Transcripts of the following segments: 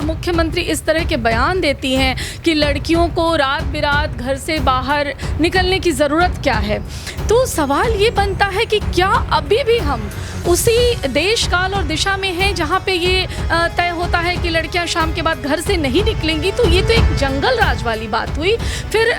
मुख्यमंत्री इस तरह के बयान देती हैं कि लड़कियों को रात बिरात घर से बाहर निकलने की ज़रूरत क्या है, तो सवाल ये बनता है कि क्या अभी भी हम उसी देश काल और दिशा में हैं जहाँ पे ये तय होता है कि लड़कियाँ शाम के बाद घर से नहीं निकलेंगी। तो ये तो एक जंगल राज वाली बात हुई। फिर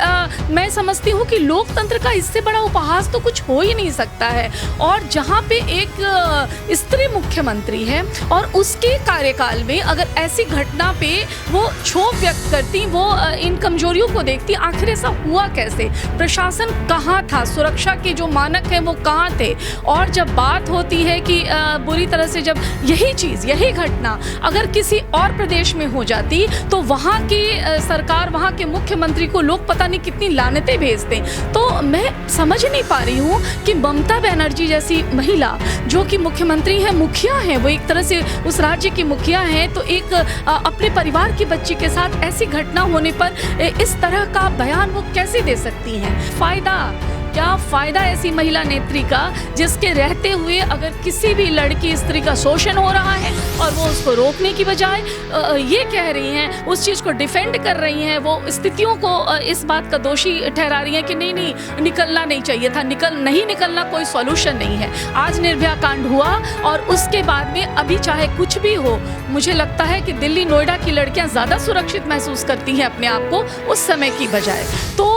मैं समझती हूँ कि लोकतंत्र का इससे बड़ा उपहास तो कुछ हो ही नहीं सकता है। और जहाँ पे एक स्त्री मुख्यमंत्री है और उसके कार्यकाल में अगर ऐसी घटना पे वो क्षोभ व्यक्त करती, वो इन कमजोरियों को देखती, आखिर ऐसा हुआ कैसे, प्रशासन कहाँ था, सुरक्षा के जो मानक हैं वो कहाँ थे। और जब बात होती है कि बुरी तरह से जब यही घटना अगर किसी और प्रदेश में हो जाती तो वहाँ की सरकार, वहाँ के मुख्यमंत्री को लोग पता नहीं कितनी लानतें भेजते। तो मैं समझ नहीं पा रही हूँ कि ममता बनर्जी जैसी महिला जो कि मुख्यमंत्री है, मुखिया है, वो एक तरह से उस राज्य की मुखिया है, तो एक अपने परिवार की बच्ची के साथ ऐसी घटना होने पर इस तरह का बयान वो कैसे दे सकती हैं। क्या फ़ायदा ऐसी महिला नेत्री का जिसके रहते हुए अगर किसी भी लड़की स्त्री का शोषण हो रहा है और वो उसको रोकने की बजाय ये कह रही हैं, उस चीज़ को डिफेंड कर रही हैं, वो स्थितियों को इस बात का दोषी ठहरा रही हैं कि नहीं निकलना नहीं चाहिए था, नहीं निकलना कोई सॉल्यूशन नहीं है। आज निर्भया कांड हुआ और उसके बाद में अभी चाहे कुछ भी हो, मुझे लगता है कि दिल्ली नोएडा की लड़कियाँ ज़्यादा सुरक्षित महसूस करती हैं अपने आप को उस समय की बजाय। तो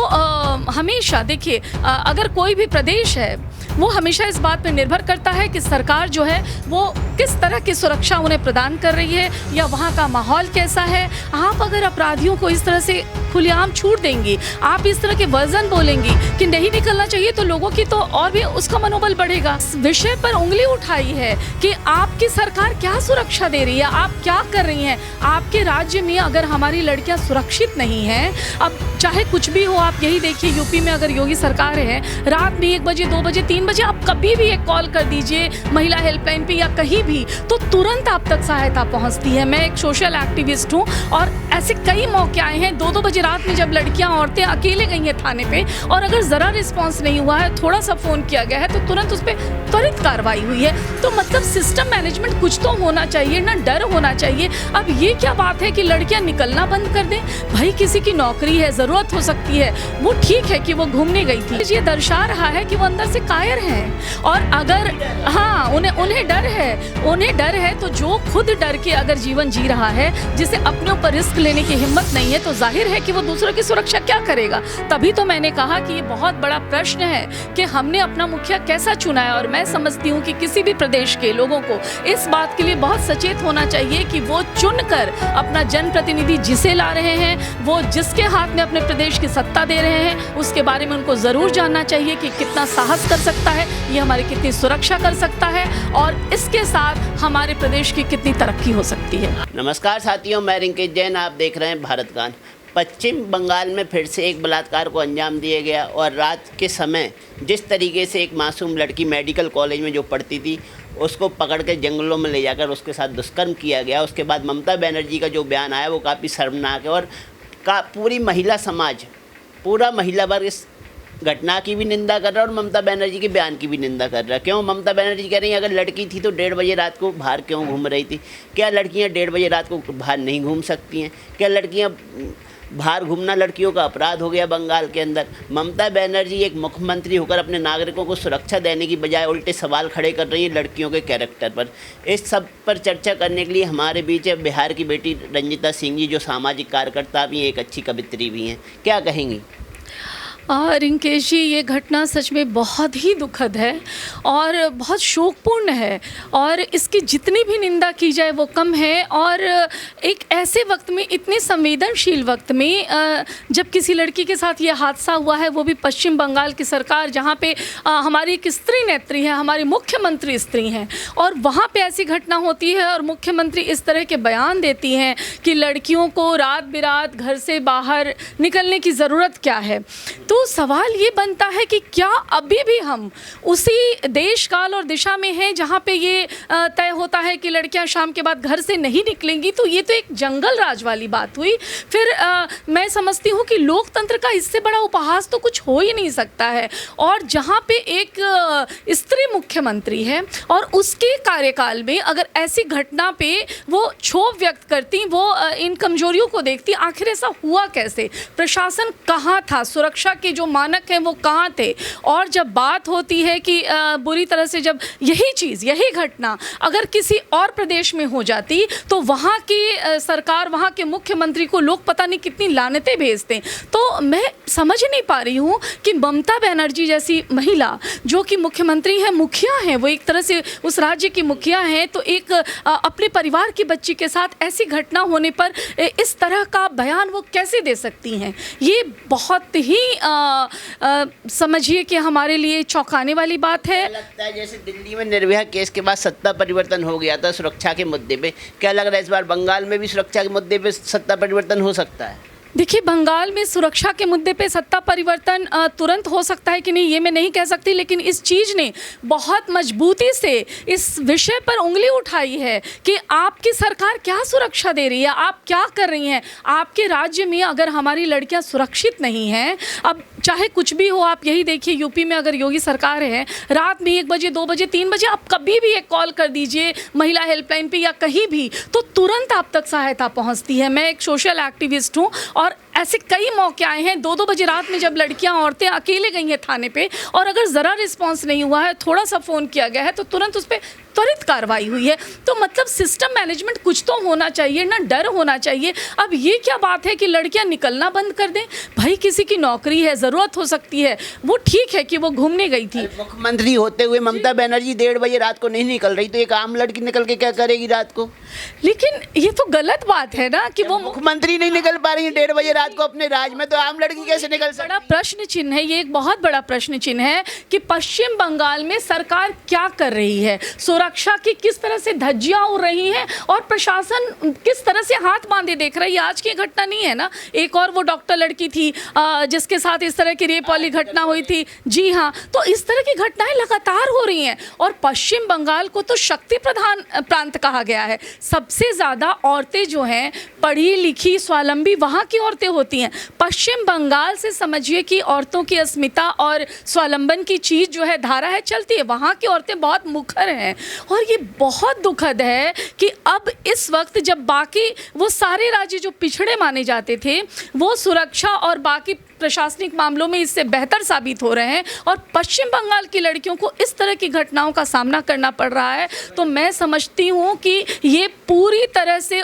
हमेशा देखिए, अगर कोई भी प्रदेश है वो हमेशा इस बात पर निर्भर करता है कि सरकार जो है वो किस तरह की सुरक्षा उन्हें प्रदान कर रही है या वहाँ का माहौल कैसा है। आप अगर अपराधियों को इस तरह से खुलेआम छूट देंगी, आप इस तरह के वर्जन बोलेंगी कि नहीं निकलना चाहिए, तो लोगों की तो और भी उसका मनोबल बढ़ेगा। इस विषय पर उंगली उठाई है कि आपकी सरकार क्या सुरक्षा दे रही है, आप क्या कर रही हैं। आपके राज्य में अगर हमारी लड़कियां सुरक्षित नहीं हैं, अब चाहे कुछ भी हो, आप यही देखिए यूपी में अगर योगी सरकार है, रात में 1 बजे 2 बजे 3 बजे आप कभी भी एक कॉल कर दीजिए महिला हेल्पलाइन पे या कहीं भी, तो तुरंत आप तक सहायता पहुंचती है। मैं एक सोशल एक्टिविस्ट हूँ और ऐसे कई मौके आए हैं 2-2 बजे रात में जब लड़कियां औरतें अकेले गई हैं थाने पे और अगर ज़रा रिस्पॉन्स नहीं हुआ है, थोड़ा सा फ़ोन किया गया है तो तुरंत उस पर त्वरित कार्रवाई हुई है। तो मतलब सिस्टम मैनेजमेंट कुछ तो होना चाहिए ना, डर होना चाहिए। अब ये क्या बात है कि लड़कियां निकलना बंद कर दें। भाई किसी की नौकरी है, ज़रूरत हो सकती है, वो ठीक है कि वो घूमने गई थी, ये दर्शा रहा है कि वो अंदर से कायर हैं। और अगर हाँ उन्हें डर है तो जो खुद डर के अगर जीवन जी रहा है, जिसे अपने ऊपर रिस्क लेने की हिम्मत नहीं है, तो जाहिर है कि वो दूसरों की सुरक्षा क्या करेगा। तभी तो मैंने कहा कि ये बहुत बड़ा प्रश्न है कि हमने अपना मुखिया कैसा चुना है। और मैं समझती हूँ कि किसी भी प्रदेश के लोगों को इस बात के लिए बहुत सचेत होना चाहिए कि वो चुनकर अपना जनप्रतिनिधि जिसे ला रहे हैं, वो जिसके हाथ में अपने प्रदेश की सत्ता दे रहे हैं, उसके बारे में उनको ज़रूर जानना चाहिए कि कितना साहस कर सकता है, ये हमारी कितनी सुरक्षा कर सकता है और इसके साथ हमारे प्रदेश की कितनी तरक्की हो सकती है। नमस्कार साथियों, मैं रिंकेश जैन, आप देख रहे हैं भारत गान। पश्चिम बंगाल में फिर से एक बलात्कार को अंजाम दिया गया और रात के समय जिस तरीके से एक मासूम लड़की मेडिकल कॉलेज में जो पढ़ती थी उसको पकड़ के जंगलों में ले जाकर उसके साथ दुष्कर्म किया गया। उसके बाद ममता बनर्जी का जो बयान आया वो काफ़ी शर्मनाक है और पूरी महिला समाज, पूरा महिला वर्ग इस घटना की भी निंदा कर रहा है और ममता बनर्जी के बयान की भी निंदा कर रहा है। क्यों? ममता बनर्जी कह रही है अगर लड़की थी तो 1:30 बजे रात को बाहर क्यों घूम रही थी? क्या लड़कियां 1:30 बजे रात को बाहर नहीं घूम सकती हैं? क्या लड़कियां बाहर घूमना लड़कियों का अपराध हो गया बंगाल के अंदर? ममता बनर्जी एक मुख्यमंत्री होकर अपने नागरिकों को सुरक्षा देने की बजाय उल्टे सवाल खड़े कर रही है लड़कियों के कैरेक्टर पर। इस सब पर चर्चा करने के लिए हमारे बीच है बिहार की बेटी रंजिता सिंह जी, जो सामाजिक कार्यकर्ता भी हैं, एक अच्छी कवित्री भी हैं। क्या कहेंगी? रिंकेश जी, ये घटना सच में बहुत ही दुखद है और बहुत शोकपूर्ण है और इसकी जितनी भी निंदा की जाए वो कम है। और एक ऐसे वक्त में, इतने संवेदनशील वक्त में जब किसी लड़की के साथ ये हादसा हुआ है, वो भी पश्चिम बंगाल की सरकार जहाँ पे हमारी एक स्त्री नेत्री है, हमारी मुख्यमंत्री स्त्री हैं, और वहाँ पे ऐसी घटना होती है और मुख्यमंत्री इस तरह के बयान देती हैं कि लड़कियों को रात बिरात घर से बाहर निकलने की ज़रूरत क्या है। तो सवाल ये बनता है कि क्या अभी भी हम उसी देश काल और दिशा में हैं जहाँ पे ये तय होता है कि लड़कियाँ शाम के बाद घर से नहीं निकलेंगी। तो ये तो तो एक जंगल राज वाली बात हुई। फिर मैं समझती हूँ कि लोकतंत्र का इससे बड़ा उपहास तो कुछ हो ही नहीं सकता है। और जहाँ पे एक स्त्री मुख्यमंत्री है और उसके कार्यकाल में अगर ऐसी घटना पे वो क्षोभ व्यक्त करती, वो इन कमजोरियों को देखती, आखिर ऐसा हुआ कैसे? प्रशासन कहाँ था? सुरक्षा के जो मानक हैं वो कहाँ थे? और जब बात होती है कि बुरी तरह से जब यही चीज़, यही घटना अगर किसी और प्रदेश में हो जाती तो वहाँ की सरकार, वहाँ के मुख्यमंत्री को लोग पता नहीं कितनी लानतें भेजते। तो मैं समझ नहीं पा रही हूँ कि ममता बनर्जी जैसी महिला जो कि मुख्यमंत्री हैं, मुखिया हैं, वो एक तरह से उस राज्य की मुखिया हैं, तो एक अपने परिवार की बच्ची के साथ ऐसी घटना होने पर इस तरह का बयान वो कैसे दे सकती हैं? ये बहुत ही समझिए कि हमारे लिए चौंकाने वाली बात है। लगता है जैसे दिल्ली में निर्भया केस के बाद सत्ता परिवर्तन हो गया था सुरक्षा के मुद्दे पे, क्या लग रहा है इस बार बंगाल में भी सुरक्षा के मुद्दे पे सत्ता परिवर्तन हो सकता है? देखिए, बंगाल में सुरक्षा के मुद्दे पे सत्ता परिवर्तन तुरंत हो सकता है कि नहीं ये मैं नहीं कह सकती, लेकिन इस चीज़ ने बहुत मजबूती से इस विषय पर उंगली उठाई है कि आपकी सरकार क्या सुरक्षा दे रही है, आप क्या कर रही हैं। आपके राज्य में अगर हमारी लड़कियां सुरक्षित नहीं हैं, अब चाहे कुछ भी हो, आप यही देखिए यूपी में अगर योगी सरकार है, रात में 1 बजे 2 बजे 3 बजे आप कभी भी एक कॉल कर दीजिए महिला हेल्पलाइन पे या कहीं भी, तो तुरंत आप तक सहायता पहुंचती है। मैं एक सोशल एक्टिविस्ट हूँ और ऐसे कई मौके आए हैं 2-2 बजे रात में जब लड़कियां, औरतें अकेले गई हैं थाने पे और अगर ज़रा रिस्पांस नहीं हुआ है, थोड़ा सा फ़ोन किया गया है तो तुरंत उस पर त्वरित कार्रवाई हुई है। तो मतलब सिस्टम मैनेजमेंट कुछ तो होना चाहिए ना, डर होना चाहिए। अब ये क्या बात है कि लड़कियां निकलना बंद कर दें? भाई किसी की नौकरी है, ज़रूरत हो सकती है, वो ठीक है कि वो घूमने गई थी। मुख्यमंत्री होते हुए ममता बनर्जी 1:30 बजे रात को नहीं निकल रही, तो एक आम लड़की निकल के क्या करेगी रात को? लेकिन ये तो गलत बात है ना कि वो मुख्यमंत्री नहीं निकल पा रही है 1:30 बजे रात को अपने राज्य में, तो आम लड़की कैसे निकल सकती? बड़ा प्रश्न चिन्ह है, ये एक बहुत बड़ा प्रश्न चिन्ह है कि पश्चिम बंगाल में सरकार क्या कर रही है, सुरक्षा की किस तरह से धज्जियां उड़ रही हैं और प्रशासन किस तरह से हाथ बांधे देख रही है। आज की घटना नहीं है ना, एक और वो डॉक्टर लड़की थी जिसके साथ इस तरह की रेप वाली घटना हुई थी। जी हाँ, तो इस तरह की घटनाएं लगातार हो रही हैं और पश्चिम बंगाल को तो शक्ति प्रधान प्रांत कहा गया है। सबसे ज़्यादा औरतें जो हैं पढ़ी लिखी स्वावलंबी वहाँ की औरतें होती हैं। पश्चिम बंगाल से समझिए कि औरतों की अस्मिता और स्वावलंबन की चीज़ जो है, धारा है, चलती है। वहाँ की औरतें बहुत मुखर हैं और ये बहुत दुखद है कि अब इस वक्त जब बाकी वो सारे राज्य जो पिछड़े माने जाते थे वो सुरक्षा और बाकी प्रशासनिक मामलों में इससे बेहतर साबित हो रहे हैं और पश्चिम बंगाल की लड़कियों को इस तरह की घटनाओं का सामना करना पड़ रहा है, तो मैं समझती हूँ कि ये पूरी तरह से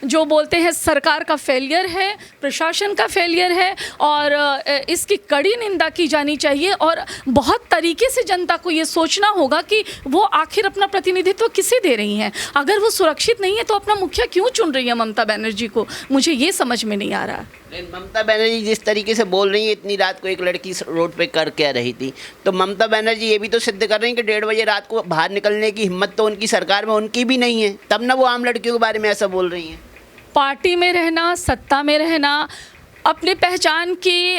जो बोलते हैं सरकार का फेलियर है, प्रशासन का फेलियर है और इसकी कड़ी निंदा की जानी चाहिए और बहुत तरीके से जनता को ये सोचना होगा कि वो आखिर अपना प्रतिनिधित्व किसे दे रही हैं। अगर वो सुरक्षित नहीं है तो अपना मुखिया क्यों चुन रही है ममता बनर्जी को, मुझे ये समझ में नहीं आ रहा। ममता बनर्जी जिस तरीके से बोल रही है, इतनी रात को एक लड़की रोड पे कर क्या रही थी, तो ममता बनर्जी ये भी तो सिद्ध कर रही है कि 1:30 बजे रात को बाहर निकलने की हिम्मत तो उनकी सरकार में उनकी भी नहीं है, तब ना वो आम लड़कियों के बारे में ऐसा बोल रही हैं। पार्टी में रहना, सत्ता में रहना, अपने पहचान की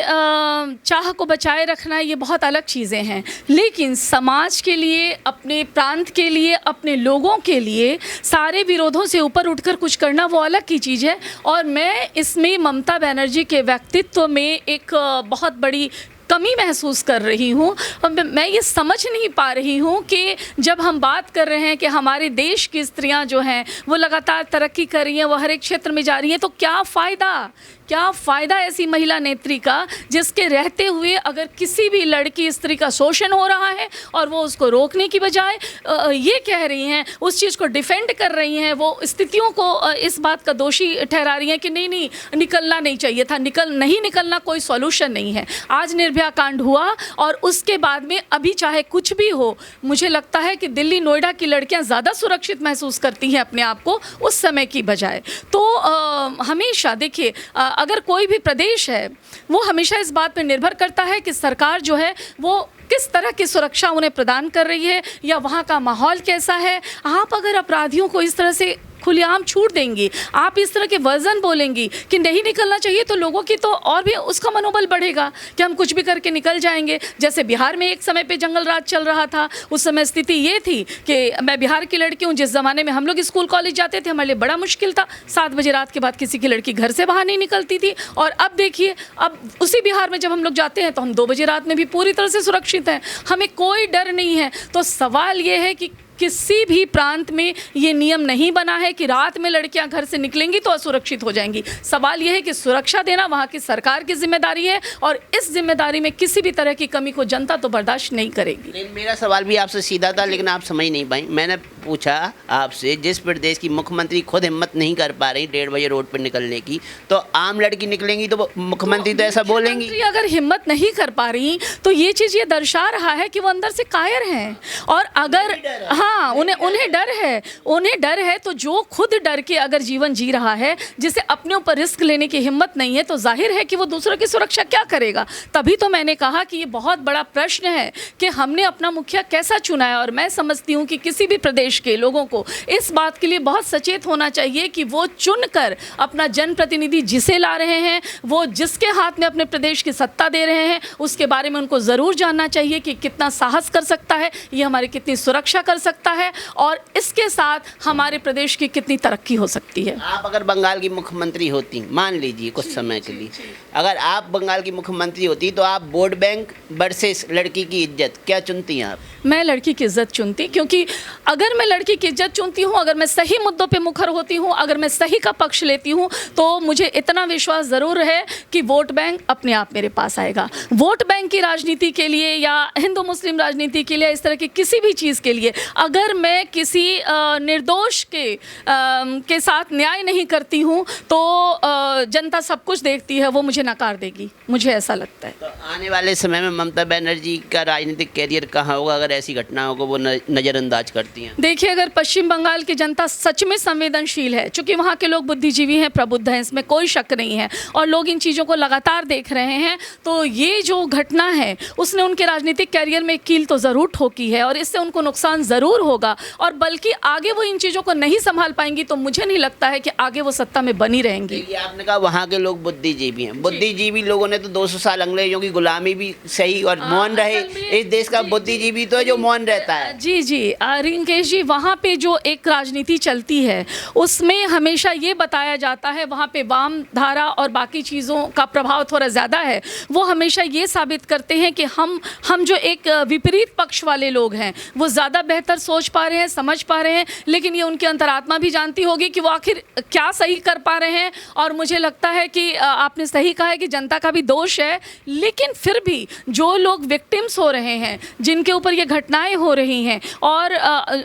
चाह को बचाए रखना, ये बहुत अलग चीज़ें हैं, लेकिन समाज के लिए, अपने प्रांत के लिए, अपने लोगों के लिए सारे विरोधों से ऊपर उठकर कुछ करना वो अलग की चीज़ है। और मैं इसमें ममता बनर्जी के व्यक्तित्व में एक बहुत बड़ी कमी महसूस कर रही हूँ। मैं ये समझ नहीं पा रही हूँ कि जब हम बात कर रहे हैं कि हमारे देश की स्त्रियाँ जो हैं वो लगातार तरक्की कर रही हैं, वो हर एक क्षेत्र में जा रही हैं, तो क्या फ़ायदा ऐसी महिला नेत्री का जिसके रहते हुए अगर किसी भी लड़की स्त्री का शोषण हो रहा है और वो उसको रोकने की बजाय ये कह रही हैं, उस चीज़ को डिफेंड कर रही हैं, वो स्थितियों को इस बात का दोषी ठहरा रही हैं कि नहीं निकलना नहीं चाहिए था, नहीं निकलना कोई सॉल्यूशन नहीं है। आज निर्भया कांड हुआ और उसके बाद में अभी चाहे कुछ भी हो, मुझे लगता है कि दिल्ली नोएडा की लड़कियां ज़्यादा सुरक्षित महसूस करती हैं अपने आप को उस समय की बजाय। तो हमेशा देखिए, अगर कोई भी प्रदेश है वो हमेशा इस बात पर निर्भर करता है कि सरकार जो है वो किस तरह की सुरक्षा उन्हें प्रदान कर रही है या वहाँ का माहौल कैसा है। आप अगर अपराधियों को इस तरह से खुलेआम छूट देंगी, आप इस तरह के वर्जन बोलेंगी कि नहीं निकलना चाहिए, तो लोगों की तो और भी उसका मनोबल बढ़ेगा कि हम कुछ भी करके निकल जाएंगे। जैसे बिहार में एक समय पे जंगल राज चल रहा था, उस समय स्थिति ये थी कि मैं बिहार की लड़की हूँ, जिस ज़माने में हम लोग स्कूल कॉलेज जाते थे हमारे लिए बड़ा मुश्किल था, 7 बजे रात के बाद किसी की लड़की घर से बाहर नहीं निकलती थी। और अब देखिए, अब उसी बिहार में जब हम लोग जाते हैं तो हम 2 बजे रात में भी पूरी तरह से सुरक्षित हैं, हमें कोई डर नहीं है। तो सवाल ये है कि किसी भी प्रांत में ये नियम नहीं बना है कि रात में लड़कियां घर से निकलेंगी तो असुरक्षित हो जाएंगी। सवाल ये है कि सुरक्षा देना वहाँ की सरकार की जिम्मेदारी है, और इस जिम्मेदारी में किसी भी तरह की कमी को जनता तो बर्दाश्त नहीं करेगी। लेकिन मेरा सवाल भी आपसे सीधा था, लेकिन आप समझ नहीं पाई। मैंने पूछा आपसे, जिस प्रदेश की मुख्यमंत्री खुद हिम्मत नहीं कर पा रही 1:30 बजे रोड पर निकलने की, तो आम लड़की निकलेंगी तो मुख्यमंत्री तो ऐसा बोलेंगी। अगर हिम्मत नहीं कर पा रही तो ये चीज़ ये दर्शा रहा है कि वो अंदर से कायर हैं। और अगर हाँ, उन्हें डर है, तो जो खुद डर के अगर जीवन जी रहा है, जिसे अपने ऊपर रिस्क लेने की हिम्मत नहीं है, तो जाहिर है कि वो दूसरों की सुरक्षा क्या करेगा। तभी तो मैंने कहा कि ये बहुत बड़ा प्रश्न है कि हमने अपना मुखिया कैसा चुना है। और मैं समझती हूँ कि किसी भी प्रदेश के लोगों को इस बात के लिए बहुत सचेत होना चाहिए कि वो चुनकर अपना जनप्रतिनिधि जिसे ला रहे हैं, वो जिसके हाथ में अपने प्रदेश की सत्ता दे रहे हैं, उसके बारे में उनको ज़रूर जानना चाहिए कि कितना साहस कर सकता है, ये हमारी कितनी सुरक्षा कर सकता है, और इसके साथ हमारे प्रदेश की कितनी तरक्की हो सकती है। आप अगर बंगाल की मुख्यमंत्री होती, मान लीजिए कुछ समय के लिए, अगर आप बंगाल की मुख्यमंत्री होती, तो आप वोट बैंक वर्सेस लड़की की इज्जत क्या चुनती हैं आप? मैं लड़की की इज्जत चुनती, क्योंकि अगर मैं लड़की की इज्जत चुनती हूँ, अगर मैं सही मुद्दों पे मुखर होती हूँ, अगर मैं सही का पक्ष लेती हूँ, तो मुझे इतना विश्वास ज़रूर है कि वोट बैंक अपने आप मेरे पास आएगा। वोट बैंक की राजनीति के लिए या हिंदू मुस्लिम राजनीति के लिए, इस तरह की किसी भी चीज़ के लिए अगर मैं किसी निर्दोष के साथ न्याय नहीं करती हूँ, तो जनता सब कुछ देखती है, वो मुझे नकार देगी, मुझे ऐसा लगता है। तो आने वाले समय में ममता बनर्जी का राजनीतिक कैरियर कहाँ होगा अगर ऐसी घटनाओं को वो नज़रअंदाज करती हैं? देखिए, अगर पश्चिम बंगाल की जनता सच में संवेदनशील है, चूँकि वहाँ के लोग बुद्धिजीवी हैं, प्रबुद्ध हैं, इसमें कोई शक नहीं है, और लोग इन चीज़ों को लगातार देख रहे हैं, तो ये जो घटना है उसने उनके राजनीतिक कैरियर में कील तो ज़रूर ठोकी है, और इससे उनको नुकसान ज़रूर होगा। और बल्कि आगे वो इन चीज़ों को नहीं संभाल पाएंगी, तो मुझे नहीं लगता है कि आगे वो सत्ता में बनी रहेंगी। ये आपने कहा वहाँ के लोग बुद्धिजीवी हैं, बुद्धिजीवी लोगों ने तो 200 साल अंग्रेजों की गुलामी भी सही और मौन रहे। इस देश का बुद्धिजीवी तो है जो मौन रहता है। जी रिंकेश जी, वहाँ पे जो एक राजनीति चलती है उसमें हमेशा ये बताया जाता है, वहाँ पे वाम धारा और बाकी चीज़ों का प्रभाव थोड़ा ज़्यादा है। वो हमेशा ये साबित करते हैं कि हम जो एक विपरीत पक्ष वाले लोग हैं, वो ज़्यादा बेहतर सोच पा रहे हैं, समझ पा रहे हैं, लेकिन ये उनकी अंतरात्मा भी जानती होगी कि वो आखिर क्या सही कर पा रहे हैं। और मुझे लगता है कि आपने सही कहा है कि जनता का भी दोष है, लेकिन फिर भी जो लोग विक्टिम्स हो रहे हैं, जिनके ऊपर ये घटनाएं हो रही हैं, और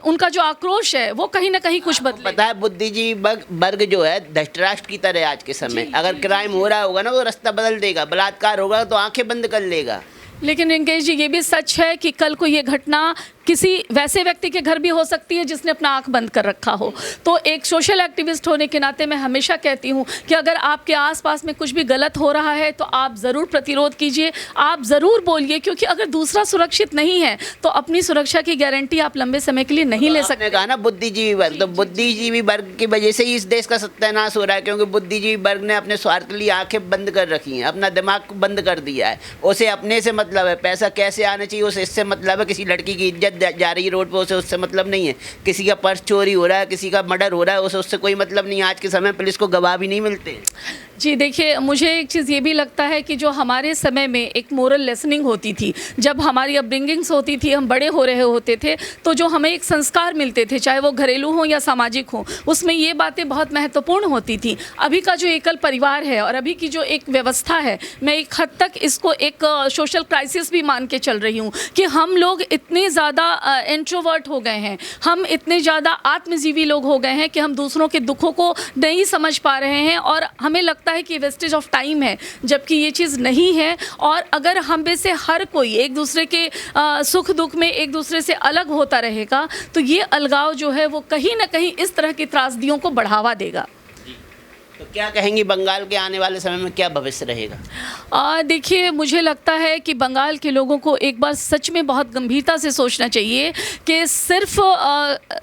उनका जो आक्रोश है वो कहीं ना कहीं कुछ बदले। पता है, बुद्धिजीवी वर्ग जो है धृतराष्ट्र की तरह आज के समय, अगर क्राइम हो रहा होगा ना तो रास्ता बदल देगा, बलात्कार होगा तो आंखें बंद कर लेगा। लेकिन रिंकेश जी, ये भी सच है कि कल को ये घटना किसी वैसे व्यक्ति के घर भी हो सकती है जिसने अपना आंख बंद कर रखा हो। तो एक सोशल एक्टिविस्ट होने के नाते मैं हमेशा कहती हूँ कि अगर आपके आसपास में कुछ भी गलत हो रहा है तो आप ज़रूर प्रतिरोध कीजिए, आप ज़रूर बोलिए, क्योंकि अगर दूसरा सुरक्षित नहीं है तो अपनी सुरक्षा की गारंटी आप लंबे समय के लिए नहीं ले सकते। कहा ना बुद्धिजीवी वर्ग, तो बुद्धिजीवी वर्ग की वजह से ही इस देश का सत्यानाश हो रहा है, क्योंकि बुद्धिजीवी वर्ग ने अपने स्वार्थ के लिए आंखें बंद कर रखी हैं, अपना दिमाग बंद कर दिया है। उसे अपने से मतलब है, पैसा कैसे आना चाहिए उसे इससे मतलब है, किसी लड़की की इज्जत जा रही है रोड पे उसे उससे मतलब नहीं है, किसी का पर्स चोरी हो रहा है, किसी का मर्डर हो रहा है, उसे उससे कोई मतलब नहीं है। आज के समय पुलिस को गवाह भी नहीं मिलते। जी देखिए, मुझे एक चीज़ ये भी लगता है कि जो हमारे समय में एक मोरल लेसनिंग होती थी, जब हमारी अपब्रिंगिंग्स होती थी, हम बड़े हो रहे होते थे, तो जो हमें एक संस्कार मिलते थे, चाहे वो घरेलू हो या सामाजिक हो, उसमें ये बातें बहुत महत्वपूर्ण होती थी। अभी का जो एकल परिवार है और अभी की जो एक व्यवस्था है, मैं एक हद तक इसको एक सोशल क्राइसिस भी मान के चल रही हूँ कि हम लोग इतने ज़्यादा इंट्रोवर्ट हो गए हैं, हम इतने ज़्यादा आत्मजीवी लोग हो गए हैं कि हम दूसरों के दुखों को नहीं समझ पा रहे हैं, और हमें लगता है कि वेस्टेज ऑफ टाइम है, जबकि ये चीज़ नहीं है। और अगर हम में से हर कोई एक दूसरे के सुख दुख में एक दूसरे से अलग होता रहेगा, तो ये अलगाव जो है वो कहीं ना कहीं इस तरह की त्रासदियों को बढ़ावा देगा। तो क्या कहेंगी बंगाल के आने वाले समय में क्या भविष्य रहेगा? देखिए, मुझे लगता है कि बंगाल के लोगों को एक बार सच में बहुत गंभीरता से सोचना चाहिए कि सिर्फ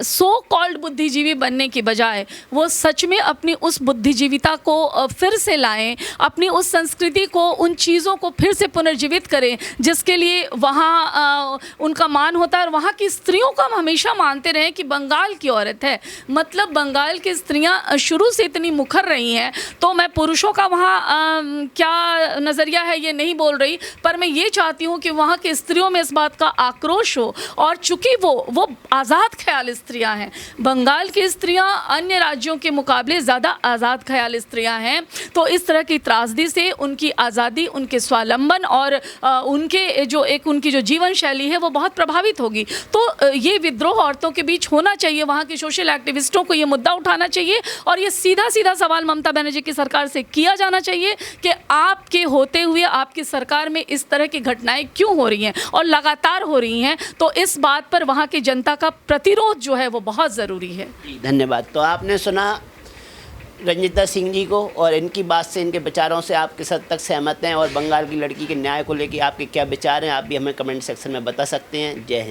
सो कॉल्ड बुद्धिजीवी बनने की बजाय वो सच में अपनी उस बुद्धिजीविता को फिर से लाएं, अपनी उस संस्कृति को, उन चीज़ों को फिर से पुनर्जीवित करें जिसके लिए वहाँ उनका मान होता है। और वहाँ की स्त्रियों को हम हमेशा मानते रहे कि बंगाल की औरत है, मतलब बंगाल की स्त्रियाँ शुरू से इतनी मुखर रही हैं। तो मैं पुरुषों का वहाँ क्या नज़रिया है ये नहीं बोल रही, पर मैं ये चाहती हूँ कि वहाँ की स्त्रियों में इस बात का आक्रोश हो। और चूँकि वो आज़ाद ख्याल स्त्रियाँ हैं, बंगाल की स्त्रियाँ अन्य राज्यों के मुकाबले ज़्यादा आज़ाद ख्याल स्त्रियाँ हैं, तो इस तरह की त्रासदी से उनकी आज़ादी, उनके स्वावलंबन और उनकी जो जीवन शैली है वो बहुत प्रभावित होगी। तो ये विद्रोह औरतों के बीच होना चाहिए, वहाँ के सोशल एक्टिविस्टों को ये मुद्दा उठाना चाहिए और ये सीधा सीधा सवाल ममता बनर्जी की सरकार से किया जाना चाहिए कि आपके होते हुए आपकी सरकार में इस तरह की घटनाएं क्यों हो रही हैं और लगातार हो रही हैं। तो इस बात पर वहाँ की जनता का प्रतिरोध जो है वो बहुत ज़रूरी है। धन्यवाद। तो आपने सुना रंजिता सिंह जी को, और इनकी बात से, इनके विचारों से आप किस हद तक सहमत हैं और बंगाल की लड़की के न्याय को लेकर आपके क्या विचार हैं, आप भी हमें कमेंट सेक्शन में बता सकते हैं। जय हिंद।